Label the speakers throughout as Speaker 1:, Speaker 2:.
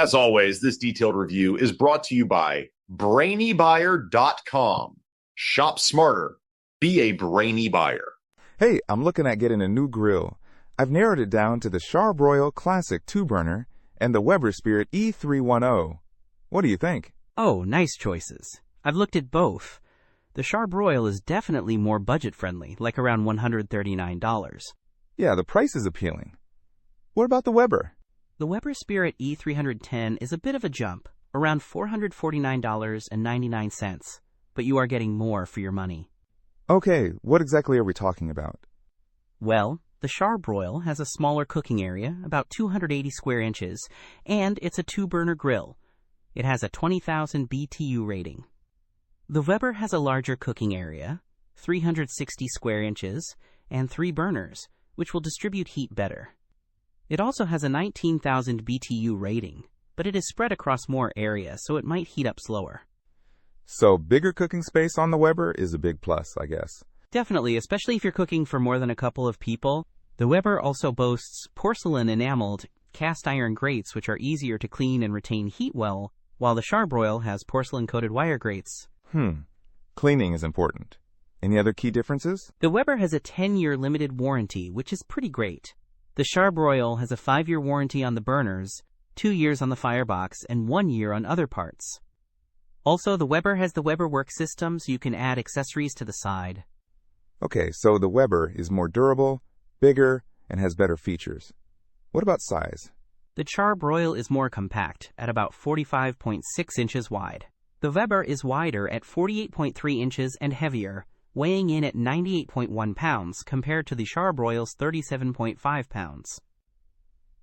Speaker 1: As always, this detailed review is brought to you by BrainyBuyer.com. Shop smarter. Be a brainy buyer.
Speaker 2: Hey, I'm looking at getting a new grill. I've narrowed it down to the Char-Broil Classic 2-burner and the Weber Spirit E-310. What do you think?
Speaker 3: Oh, nice choices. I've looked at both. The Char-Broil is definitely more budget-friendly, like around $139.
Speaker 2: Yeah, the price is appealing. What about the Weber?
Speaker 3: The Weber Spirit E-310 is a bit of a jump, around $449.99, but you are getting more for your money.
Speaker 2: Okay, what exactly are we talking about?
Speaker 3: Well, the Char-Broil has a smaller cooking area, about 280 square inches, and it's a 2-burner grill. It has a 20,000 BTU rating. The Weber has a larger cooking area, 360 square inches, and 3 burners, which will distribute heat better. It also has a 19,000 BTU rating, but it is spread across more area, so it might heat up slower.
Speaker 2: So bigger cooking space on the Weber is a big plus, I guess.
Speaker 3: Definitely, especially if you're cooking for more than a couple of people. The Weber also boasts porcelain enameled cast iron grates, which are easier to clean and retain heat well, while the Char-Broil has porcelain-coated wire grates.
Speaker 2: Cleaning is important. Any other key differences?
Speaker 3: The Weber has a 10-year limited warranty, which is pretty great. The Char-Broil has a 5-year warranty on the burners, 2 years on the firebox, and 1 year on other parts. Also, the Weber has the Weber Work system, so you can add accessories to the side.
Speaker 2: Okay, so the Weber is more durable, bigger, and has better features. What about size?
Speaker 3: The Char-Broil is more compact, at about 45.6 inches wide. The Weber is wider at 48.3 inches and heavier, weighing in at 98.1 pounds compared to the Char-Broil's 37.5 pounds.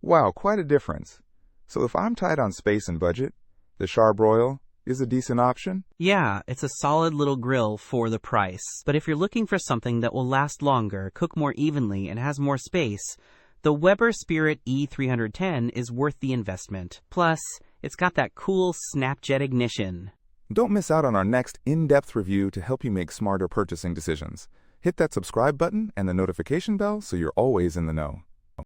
Speaker 2: Wow, quite a difference. So if I'm tight on space and budget, the Char-Broil is a decent option?
Speaker 3: Yeah, it's a solid little grill for the price. But if you're looking for something that will last longer, cook more evenly, and has more space, the Weber Spirit E-310 is worth the investment. Plus, it's got that cool Snapjet ignition.
Speaker 2: Don't miss out on our next in-depth review to help you make smarter purchasing decisions. Hit that subscribe button and the notification bell so you're always in the know.